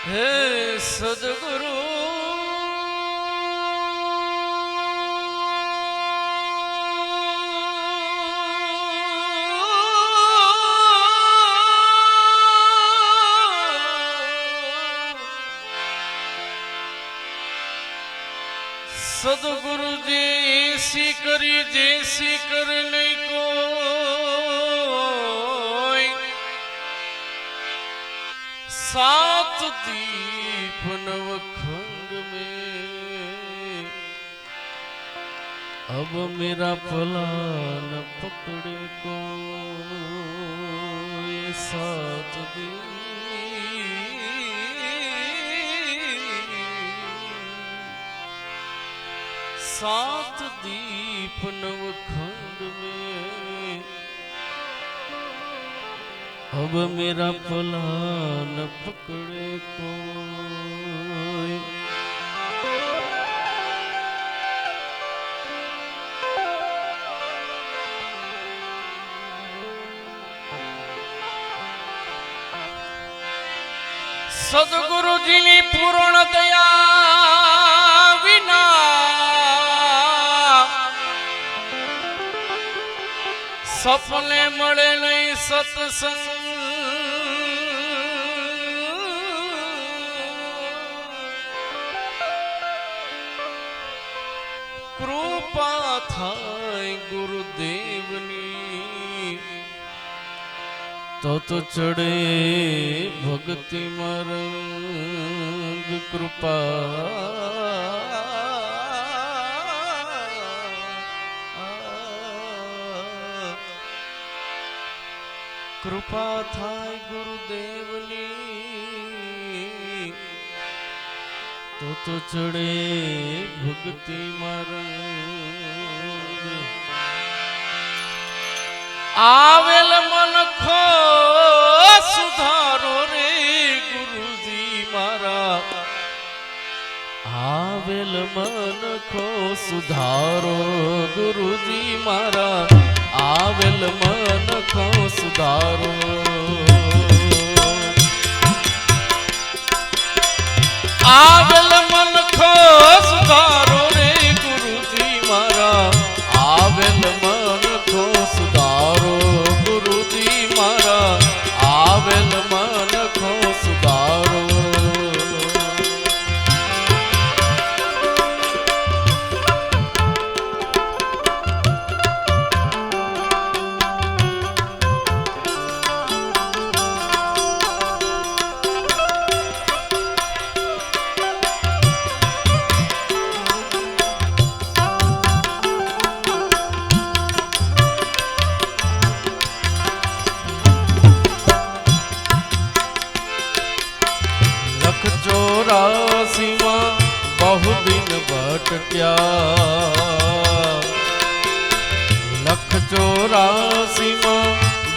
હે સદગુરુ सदगुरु जैसी करी जैसी कर नहीं कोई सात दीप नवखंड में अब मेरा पला न पकड़े को ये सात दीप सात दीप नवखंड में अब मेरा पला न पकड़े कोई। सदगुरु जी ने पूर्ण दया विना सपने મળે નહીં સત્સંગ કૃપા થાય ગુરુદેવની તો ચડે ભક્તિ માર્ગ કૃપા कृपा थाय गुरुदेवनी तो चढ़े भक्ति मार्ग आवेल मन खो सुधारो रे गुरुजी मारा आवेल मन खो सुधारो गुरुजी मारा आवेल मन को सुधारो आवेल मन को सुधारो रे गुरुजी मारा आवेल मन को सुधारो गुरुजी मारा आवेल मन को सुधारो बहु दिन भटक्या लख 84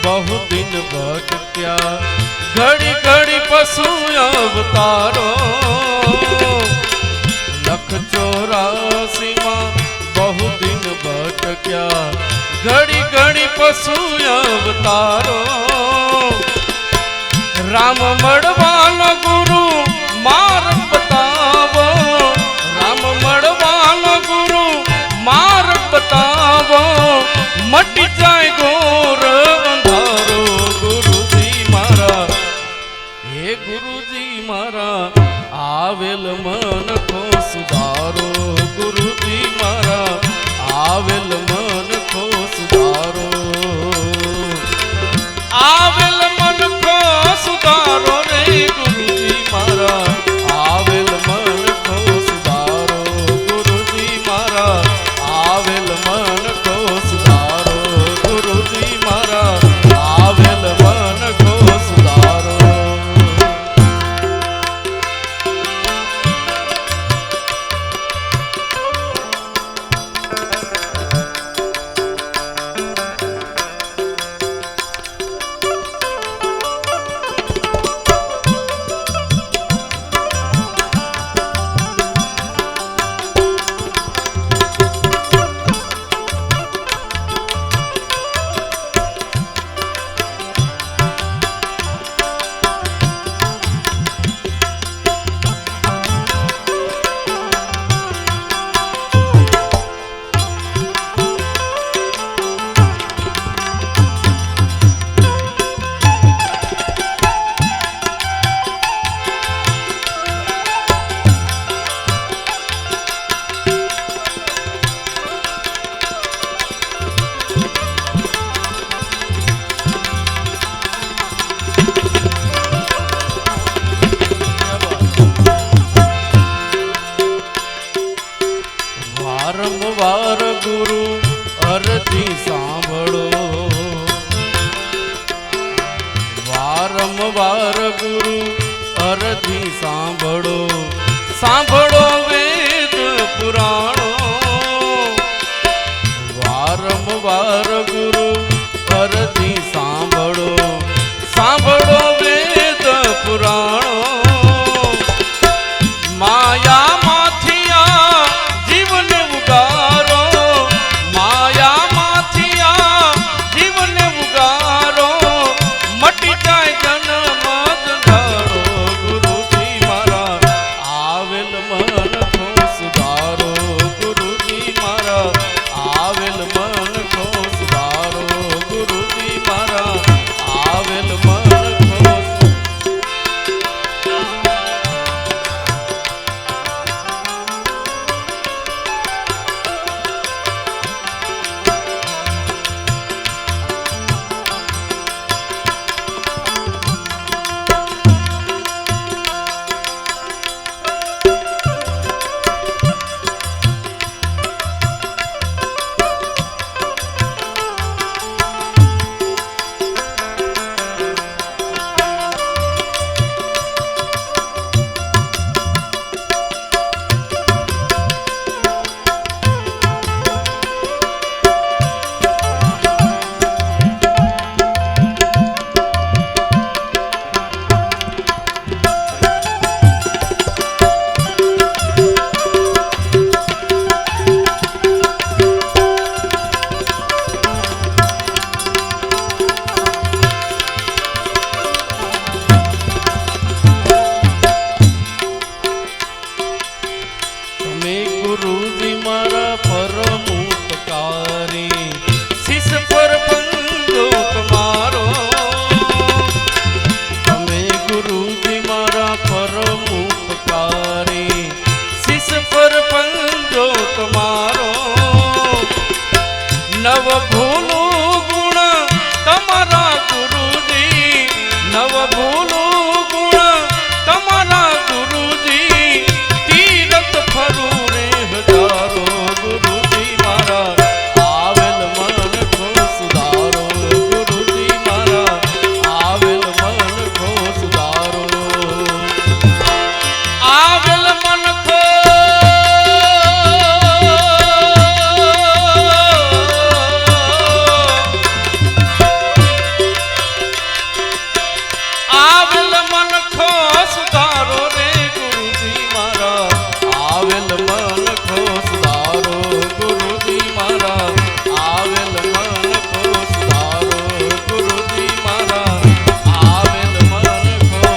बहु दिन भटक्या घड़ी घड़ी पशु अवतारो लख 84 बहु दिन भटक्या घड़ी घड़ी पशु अवतारो राम मड़वानो गुरु मार्ग बतावो राम मड़वानो गुरु मार्ग बतावो मट जाए घोर अंधारो गुरुजी मारा हे गुरुजी मारा आवेल मन को सुधारो गुरुजी मारा आवेल मन को सुधारो आवेल मन को सुधारो रे गुरुजी मारा સાંભળો વારંવાર ગુરુ અરજી સાંભળો સાંભળો વેદ પુરાણો વારંવાર ગુરુ અરજી સાંભળો સાંભળો વેદ પુરાણો માયા માંથી આ જીવને ઉગારો માયા માંથી આ જીવને ઉગારો મટી જાય જન્મ જંજાળો ગુરુજી મારા આવેલ મન કો સુધારો ગુરુજી મારા આવેલ મન કો સુધારો ગુરુજી મારા આવેલ મન કો ગુરુજી મારા પરમ ઉપકારી શિષ પર બંધો તમારો તમે ગુરુજી મારા પરમ ઉપકારી શિષ પર બંધો તમારો નવ ભૂલો ગુણ તમારા ગુરુજી નવ ભૂલો ગુણ તમારા ગુરુજી તીરથ ફરું ગુરુજી મારા આવેલ મન કો સુધારો ગુરુજી મારા આવેલ મન કો સુધારો આવેલ મન કો આવેલ મન કો સુધારો રે ગુરુજી મારા આવેલ મન કો સુધારો ગુરુજી મારા આવેલ મન કો સુધારો ગુરુજી મારા આવેલ મન કો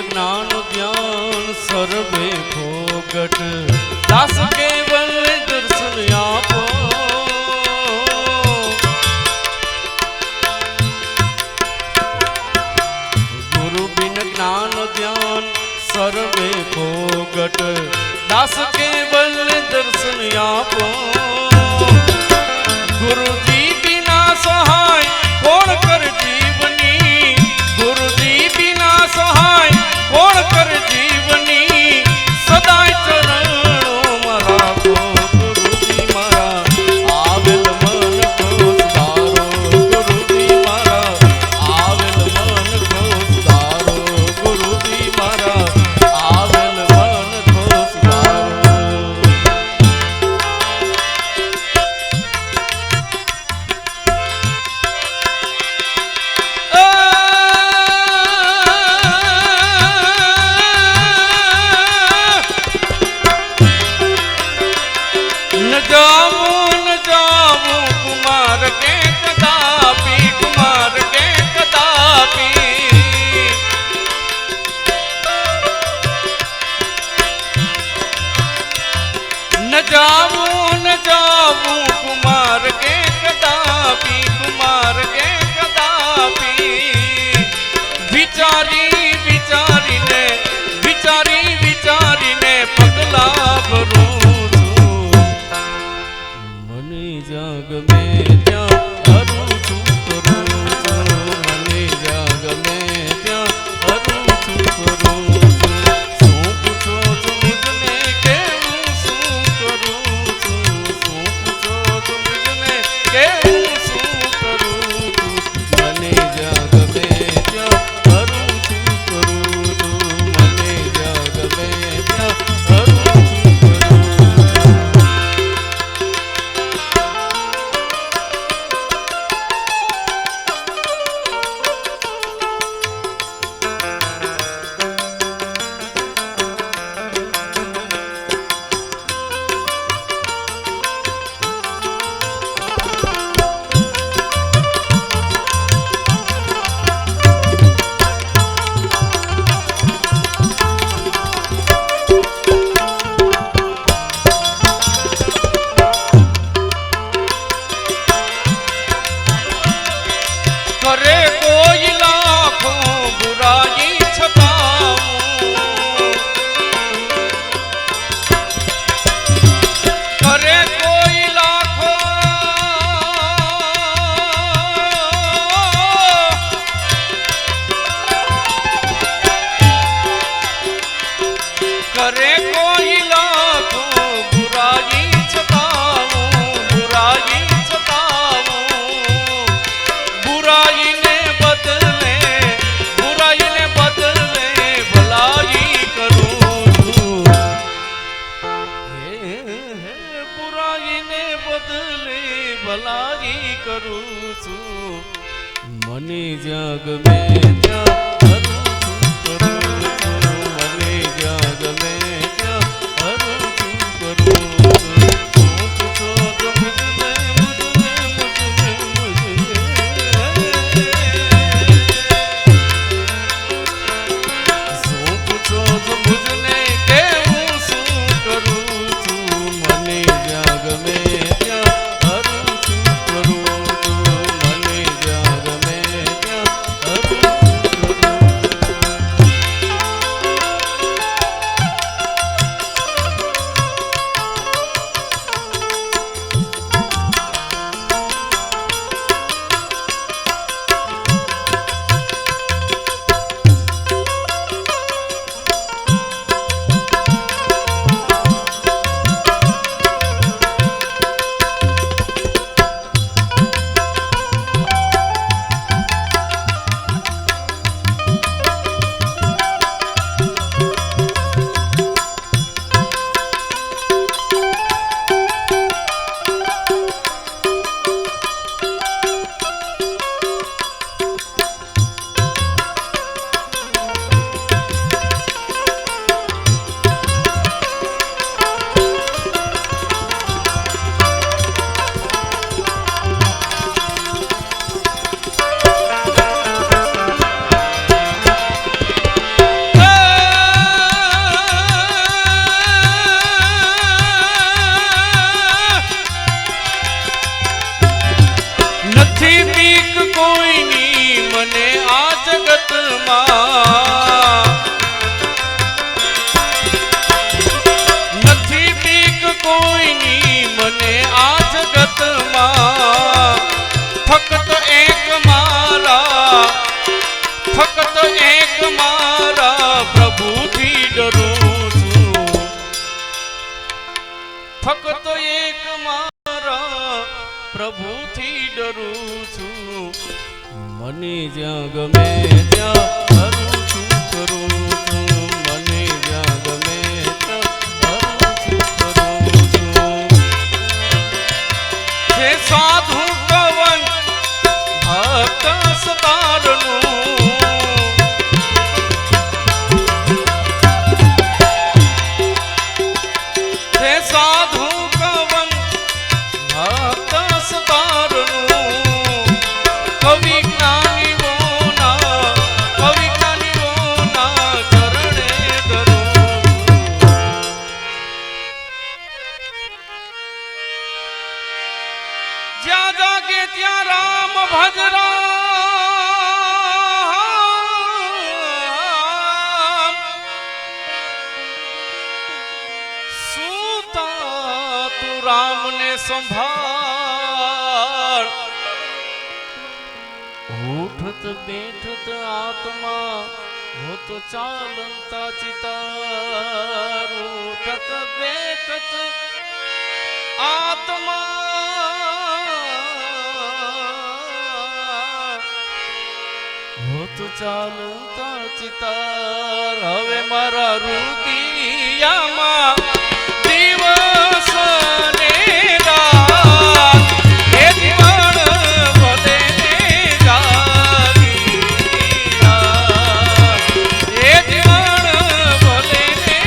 જ્ઞાન જ્ઞાન સર્વે ફોગટ દાસ કેવલ દર્શન આપો ગુરુ બિન જ્ઞાન ધ્યાન સર્વે ફોગટ દાસ કેવલ દર્શન આપો ગુરુજી બિના સહાય કોણ કર જીવની ગુરુજી બિના સહાય કોણ ભક્તિ કરું છું. મને જ્યાં ગમે ત્યાં કરું છું. મને જ્યાં ગમે ત્યાં કરું છું. પૂછો તો મુझने કે હું શું કરું છું. મને જ્યાં ગમે ત્યાં કરું છું. મને જ્યાં ગમે ત્યાં કરું છું. નથી બીક કોઈની મને આ જગતમાં. નથી બીક કોઈની મને આ જગતમાં. ફક્ત એક મારા પ્રભુથી ડરું છું. ફક્ત એક મારા પ્રભુથી ડરું છું. મને જ્યાં ગમે ત્યાં કરું છું. મને જ્યાં ગમે ત્યાં કરું છું. જે સાધુ કવન ભક્ત સતારનું. જે સાધુ કવન ભક્ત સતારનું. કવિ જ્ઞાનીઓના ચરણે ધરું. જ્યાં જાગે ત્યાં રામ ભજરા. સુતા તું રામને સંભાળ. ઉઠત બેઠત આત્મા હોત ચાલંતા ચિતાર. ઉઠત બેઠત આત્મા હોત ચાલંતા ચિતાર. હવે મારા રુદિયામાં દિવસ ને રાત એ જીવન ભલે ને જાગી. એ જીવન ભલે ને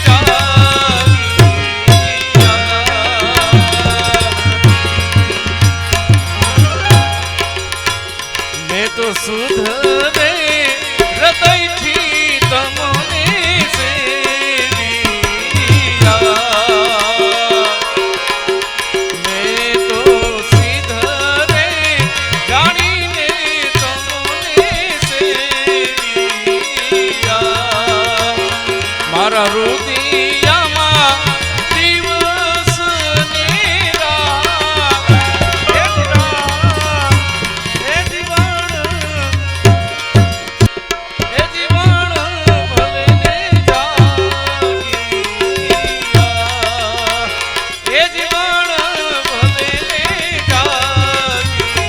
જાગી. મેં તો સુધરે હૃદયથી તમને સેવ્યા. મેં તો સીધરે જાણીને તમને સેવ્યા. મારા રુદિયામાં દિવસ ને રાત એ જીવન ભલે ને જાગી. એ જીવન ભલે ને જાગી.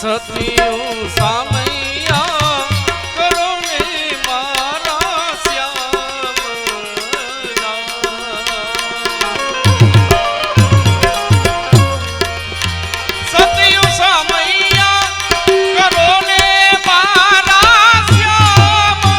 સતિયું સામૈયા કરો ને મારા શ્યામના. સતિયું સામૈયા કરો ને મારા શ્યામના.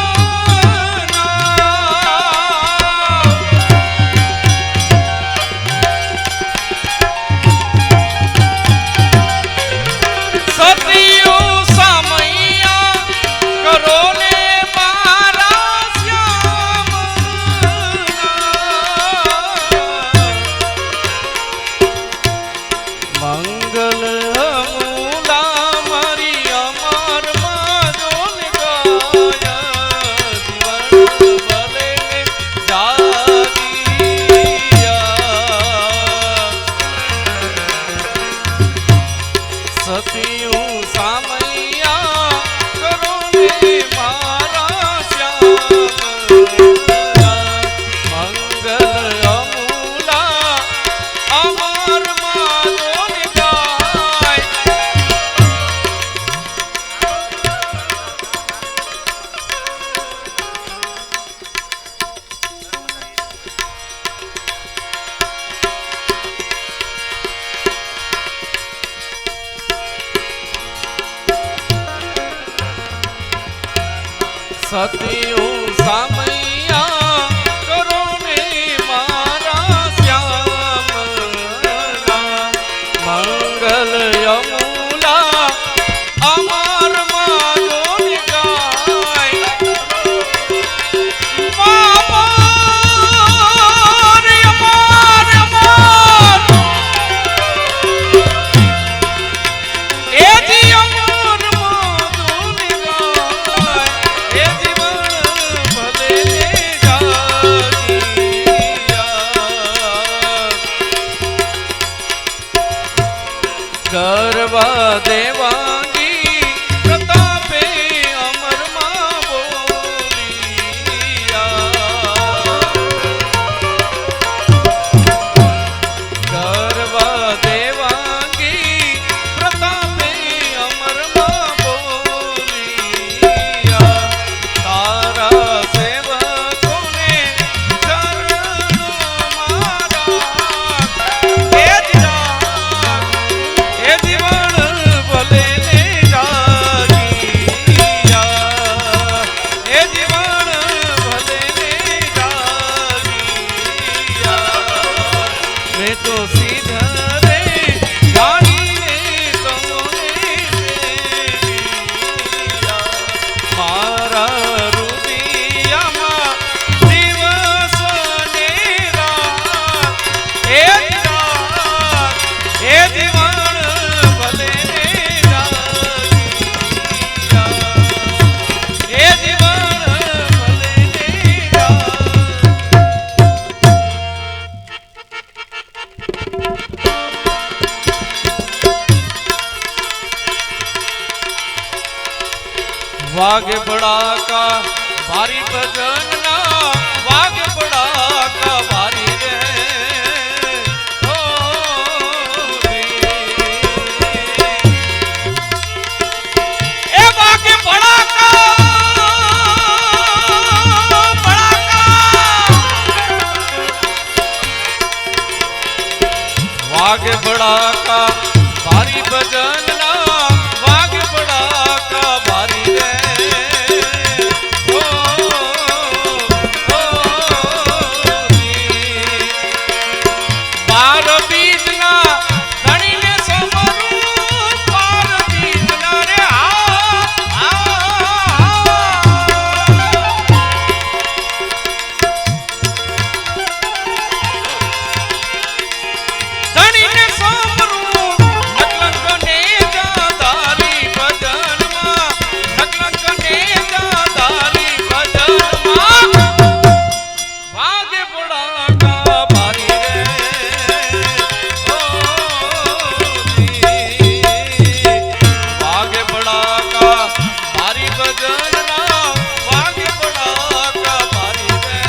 સતિયું સામૈયા કરો ને મારા શ્યામના. મંગલ અમૂલા મારી અમરમાં જોન ગાય જીવન ભલે જાગીયા. સતિયું સામૈયા કરો ને મારા શ્યામના. મંગલ અમૂલા અમરમાં જોન ગાય. સતિયું સામૈયા કરો ને મારા શ્યામના. મંગલ અમૂલા અમરમાં જોન ગાય. અમર અમર અમર એ જી અમરમાં જોન ગાય. એ જીવન ભલે જાગીયા. ગરબા દેવાંગી પ્રતાપે અમરમાં બોલિયા. ગરબા દેવાંગી પ્રતાપે અમરમાં બોલિયા. તારા સેવકોને ચરણો મારા એ જ રાગ એ જીવન वाग बड़ा का भारी भजन ना वाग बड़ा का भारी रे ओ रे। ए वाग बड़ा का वाग बड़ा का भारी भजन ना वाग बड़ा का भारी रे ओ पार बीज ना धनी ने समरू पार बीज ना रे धनी ने समरू नकलंक ने जादारी भजन मा नकलंक ने जादारी भजन मा वागे बड़ा का भारी रे ओ दी वागे बड़ा का भारी भजन ना वागे बड़ा का भारी रे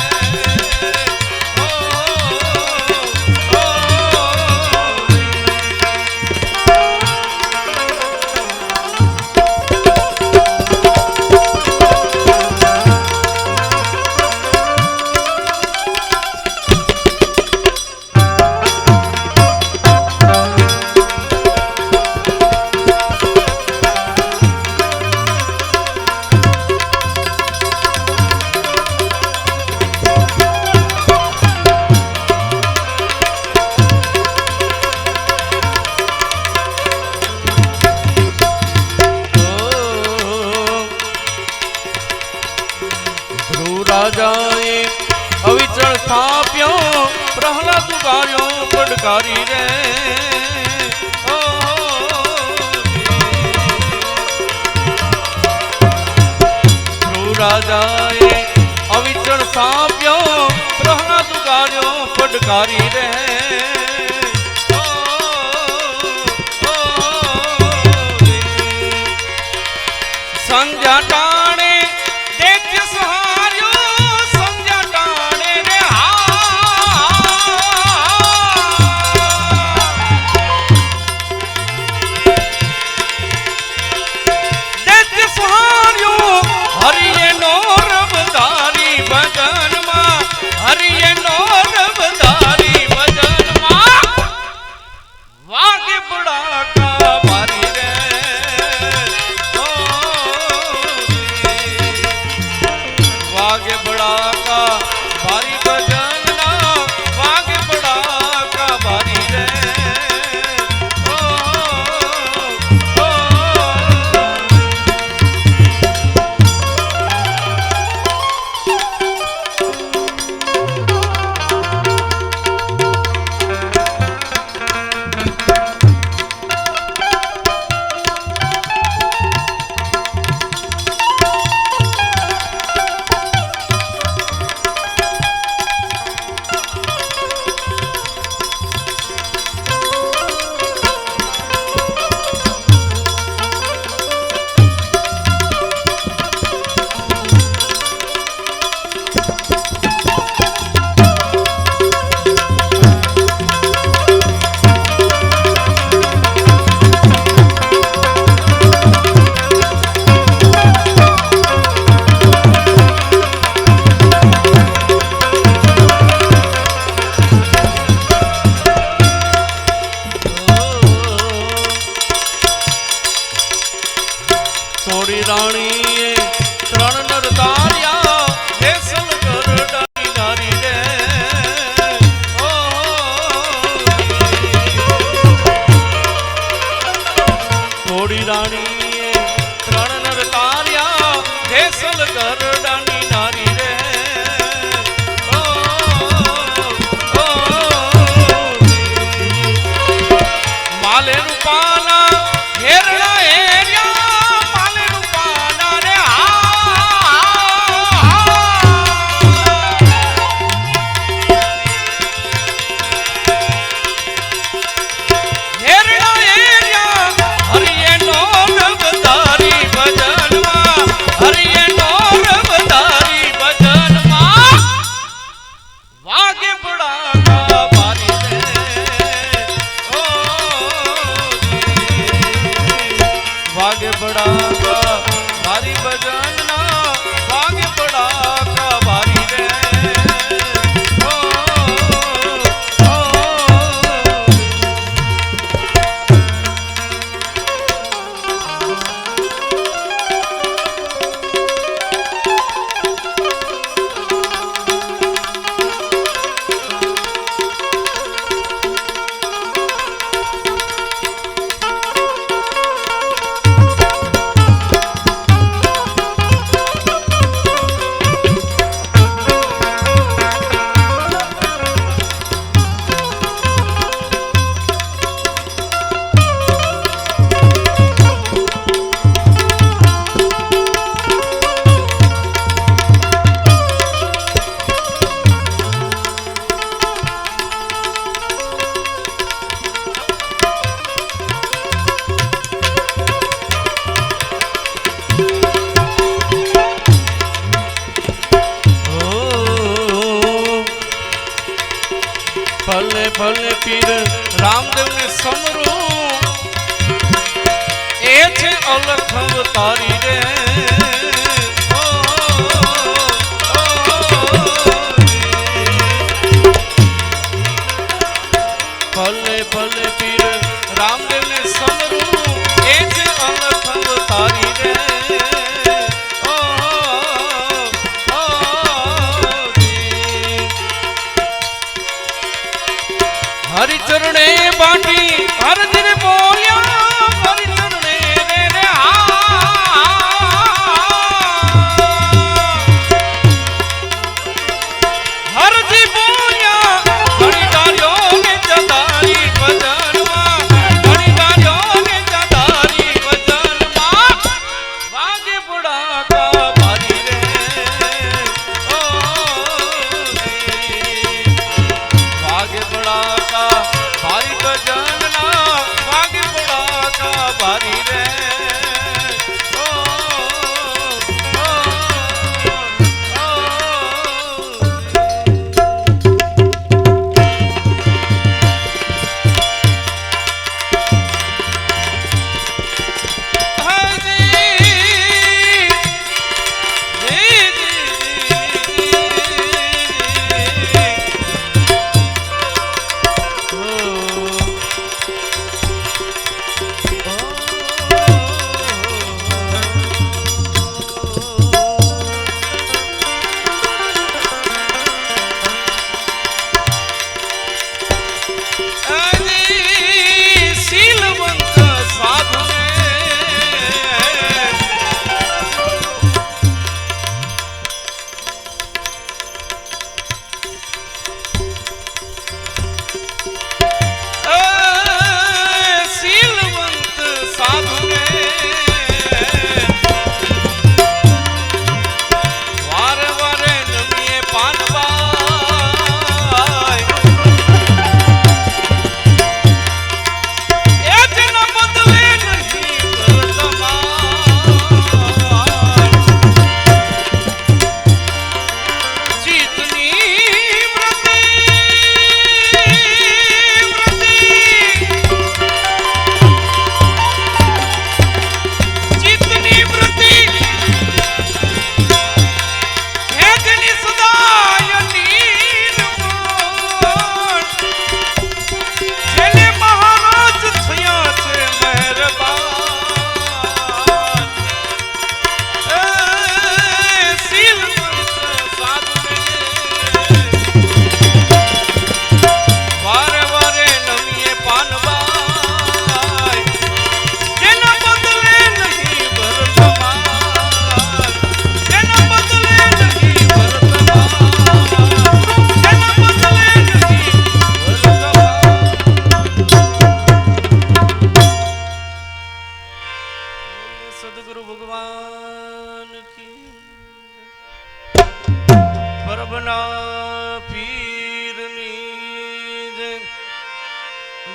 राजाए अविचल स्थाप्यो प्रहलाद गार्यो पडकारी रे ओ राजाए अविचल स्थाप्यो प्रहलाद गार्यो पडकारी रे संध्या टाणे देख सहार्यो संध्या टाणे रे देख सहार्यो हरिये नो रबदारी भजन मा हरिये नो रबदारी भजन मा वागे बड़ा का भारी रे वागे बड़ा का भारी भजन ना वागे बड़ा का भारी रे થોડી રાણીએ ત્રણ નર તાર્યા દેસલ ગરડાની નારી રે ઓ થોડી રાણીએ ત્રણ નર તાર્યા દેસલ ગરડાની નારી રે માલે રૂપાના હેરણા હેર્યા માલે રૂપાના રે હેરણા હેર્યા હરિયે નો રબદારી ભજનમાં बड़ा का भारी भजन ना भाग्य बड़ा का भारी रे ओ, ओ, भले भले पीर रामदेव ने समरू ए छे अलख अवतारी रे ओ, ओ, भले भले पीर रामदेव ने समरू ए छे अलख अवतारी रे हरि चरणे बाटी हर दिन बोलिया हरि चरणे रे रे हर जी बोलिया हरि डालो ने जदारी भजन हरि डालो ने जदारी भजन भाग्य बुढ़ा का भारी रे ओ भाग्य बुढ़ा भारी भजन ना भाग्य बड़ा का भारी रे ओ, ओ,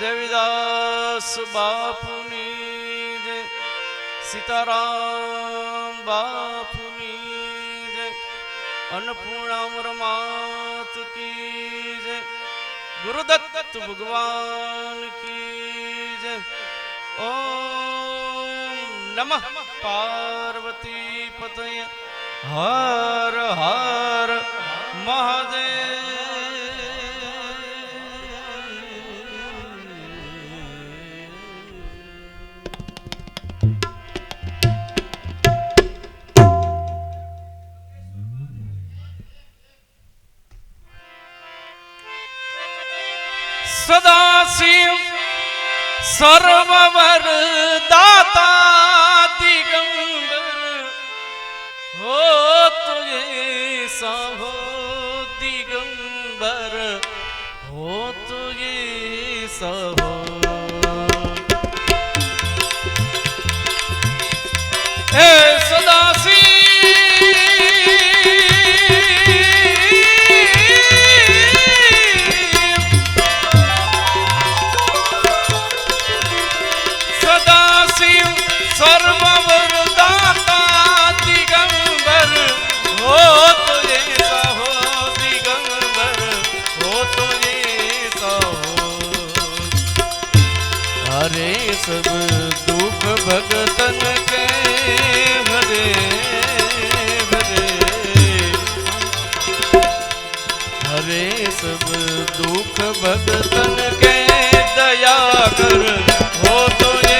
देवीदास बापुनी जय, सीताराम बापुनी जय, अन्नपूर्णा मात की जय, गुरुदत्त भगवान की जय। ओम नमः पार्वती पतये हर हर महादेव। सदाशिव सर्ववर दाता दिगंबर हो तुझे साहो दिगंबर हो तुझे साहो। ए सदाशिव सर्ववर दाता दिगंबर हो तुझे साहो दिगंबर हो तुझे साहो। हरे सब दुख भगतन के हरे हरे हरे सब दुख भगतन के दया कर हो तुझे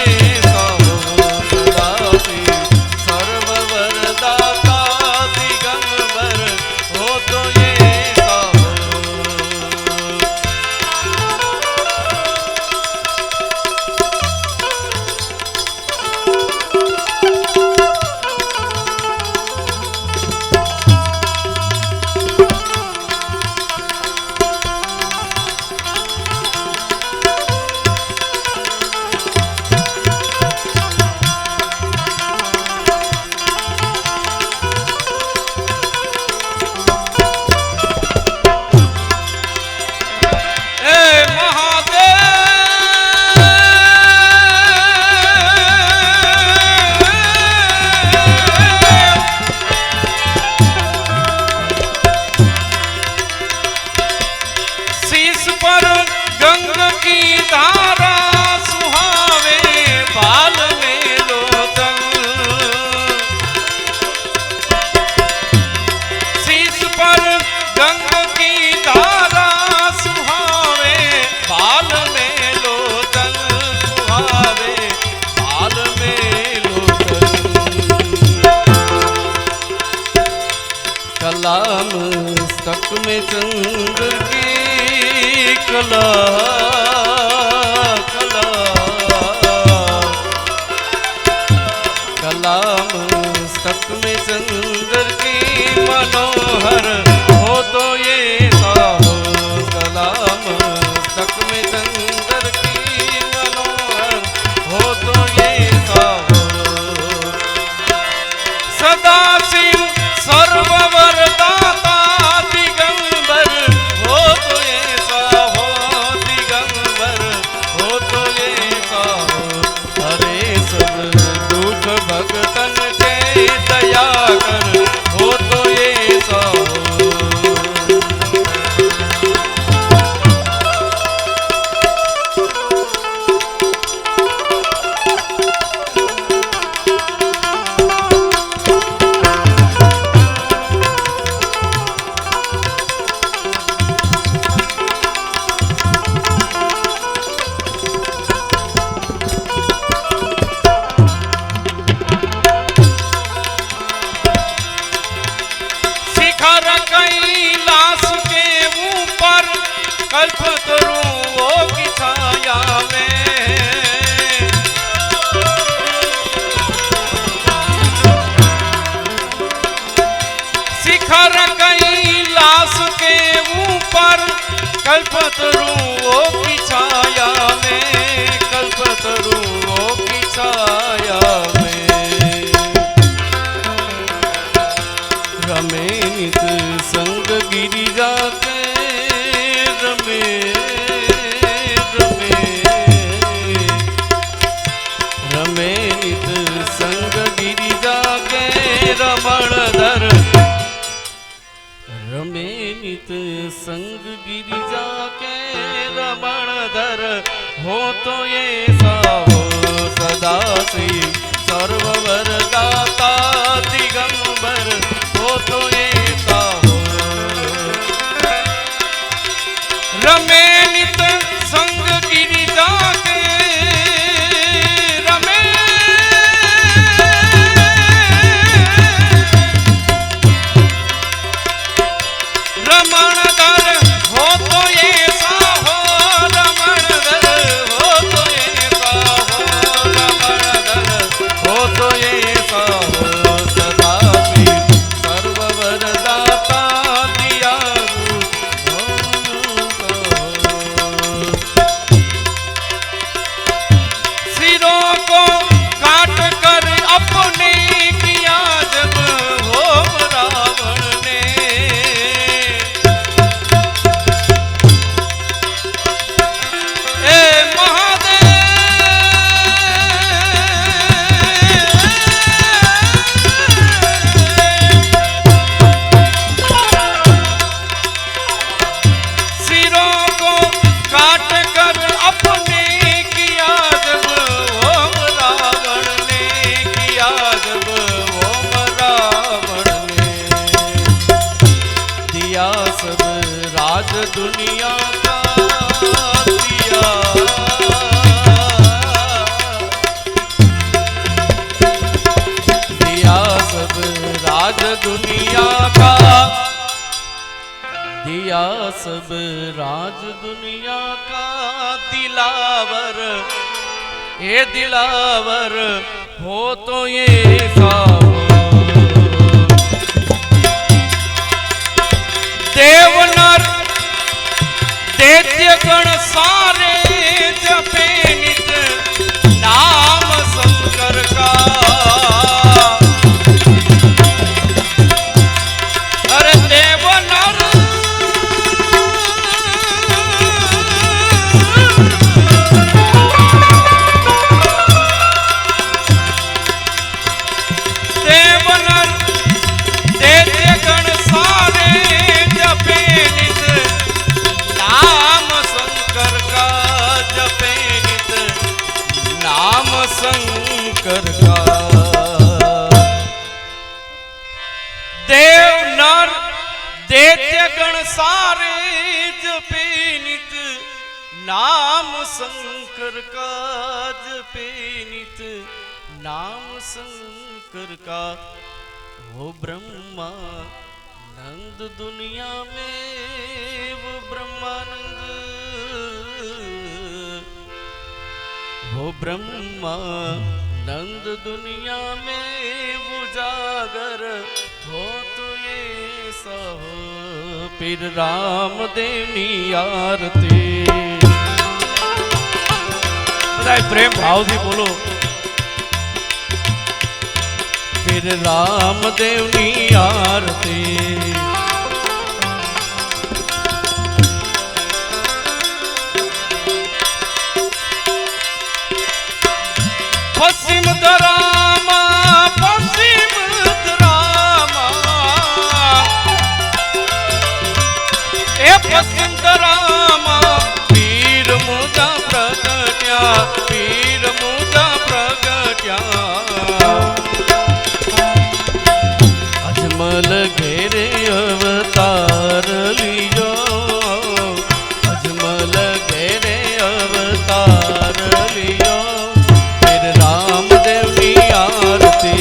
मस्तक में चंद्र की कला कला कला मस्तक में चंद्र की मनोहर हो तो ये साहो। कला मस्तक में चंद्र की मनोहर हो तो ये साहो। सदाशिव सर्ववर दाता दिगंबर हो तो ये साहो दिगंबर हो तो ये साहो। हरे सब दुख भगतन के दया कर हो तो ये साहो। कल्पतरुओं की छाया में शिखर कैलाश के ऊपर कल्पतरुओं की छाया में कल्पतरुओं की छाया में रमे नित संग गिरिजा के रमे रमे रमे नित संग गिरिजा के रमणधर रमे नित संग गिरिजा के रमणधर हो तो ये साहो। सदाशिव सर्व राज दुनिया का, दिया सब राज दुनिया का। दिलावर ए दिलावर हो तो ये साव, देव नर दैत्य गण सारे जपे नित नाम शंकर का। अरे देव नर देव नर दैत्य गण सारे जपे नित नाम शंकर का, जपे नित नाम शंकर का। देव नर दैत्य गण सारे जपे नित नाम शंकर का, जपे नित नाम शंकर का। वो ब्रह्मा नंद दुनिया में, वो ब्रह्मानंद, वो ब्रह्मा नंद दुनिया में उजागर हो तो ये सहो। फिर रामदेवनी आरती, प्रेम भाव थी बोलो। फिर रामदेवनी आरती, पश्चिम दरामा, पश्चिम दरामा, ए पश्चिम दरामा। पीर मुझा प्रगट्या, पीर मुझा प्रगट्या। अजमल घेरे अवतार लियो, अजमल घेरे अवतार लियो। फिर रामदेवनी आरती,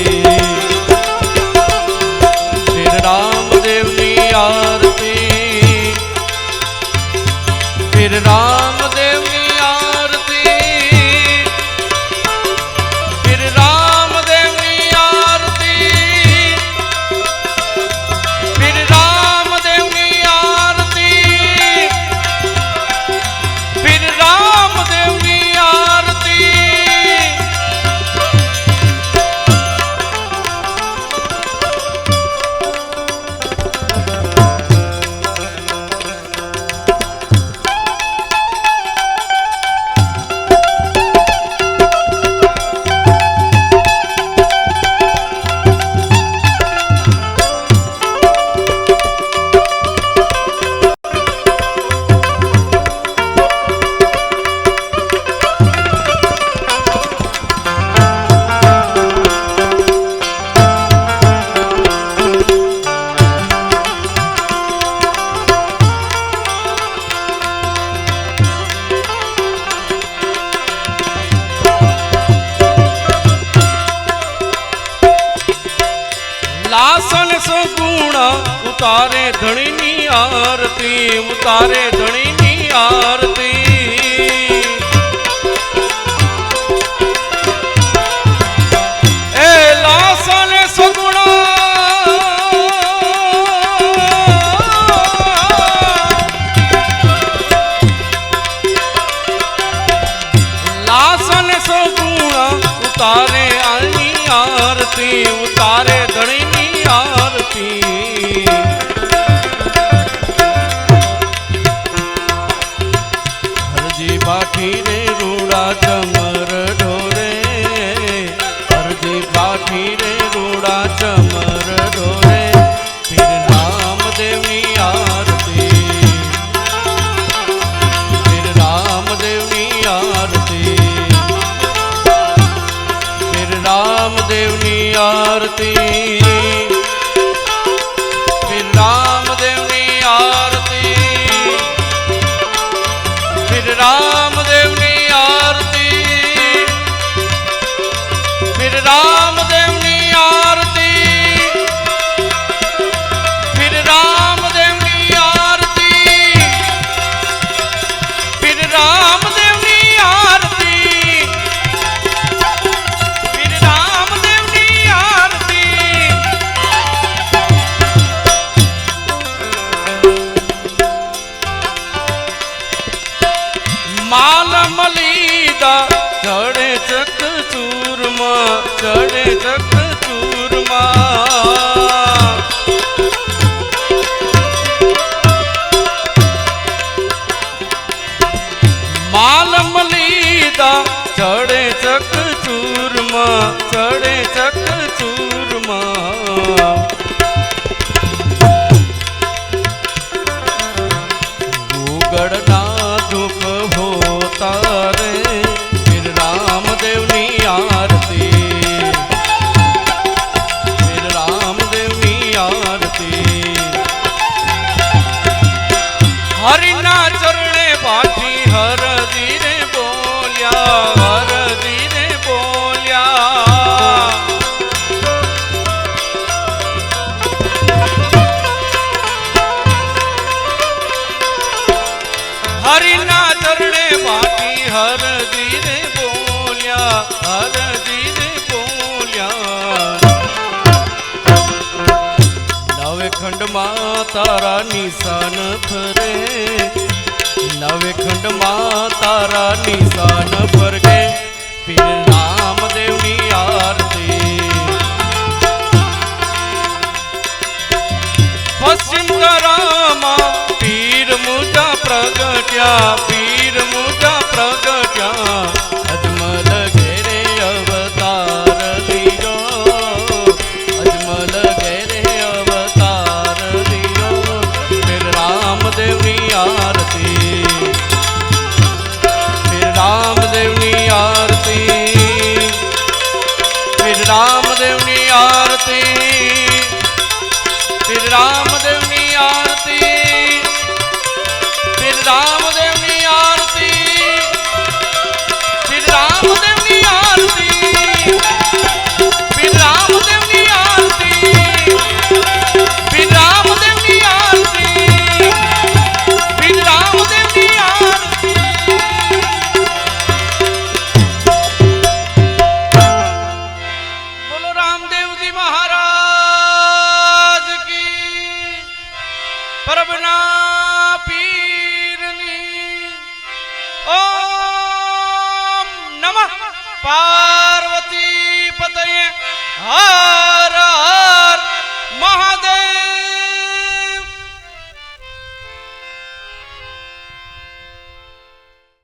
फिर रामदेवनी आरती, फिर रामदेवनी आरती, फिर रामदेवनी आरती, फिर रामदेवनी आरती, फिर रामदेवनी आरती। लासन सगुणा उतारे धणीनी आरती, उतारे धणीनी आरती। ए लासन सगुणा लासन सगुणा उतारे आनी आरती, उतारे धणीनी आरती। हरजी बाठी रे रूड़ा चमर ढोरे, हरजी बाठी रे रूड़ा चमर ढोरे। फिर रामदेवनी आरती, फिर रामदेवनी आरती, फिर रामदेवनी आरती, फिर रामदेवनी आरती, फिर रामदेवनी आरती, फिर रामदेवनी आरती, ચક ચૂરમાં, ચડે ચક ચૂરમાં. માલ મલીદા ચડે ચક ચૂરમાં, ચડે ચક ચૂરમાં. ગુગળના ધૂપ હોતા રે ફિર રામદેવની આરતી, ફિર રામદેવની આરતી. હરિના ચરણે બાટી હરજી રે બોલ્યા, હરજી રે બોલ્યા. હરિના ચરણે બાટી હરજી રે બોલ્યા, હરજી રે બોલ્યા. નવે ખંડમાં તારા નિશાન ફરે, નવે ખંડમાં તારા નિશાન ફરગે પીર રામદેવની આરતી. પશ્ચિમ કરામાં પીર મુજા પ્રગટ્યા, પીર મુજા પ્રગટ્યા. અજમલ ઘેરે અવતાર લીધો, અજમલ ઘેરે અવતાર લીધો. ફિર રામદેવની આરતી, ફિર રામદેવની આરતી, ફિર રામદેવની આરતી, ફિર રામદેવની આરતી, ફિર રામદેવની આરતી, ફિર રામદેવની આરતી, ફિર રામદેવની આરતી, ફિર રામદેવની આરતી, ફિર રામદેવની આરતી. બોલો રામદેવજી મહારાજ કી, પરબના પીરની. ઓમ નમઃ પાર્વતી પતયે. હા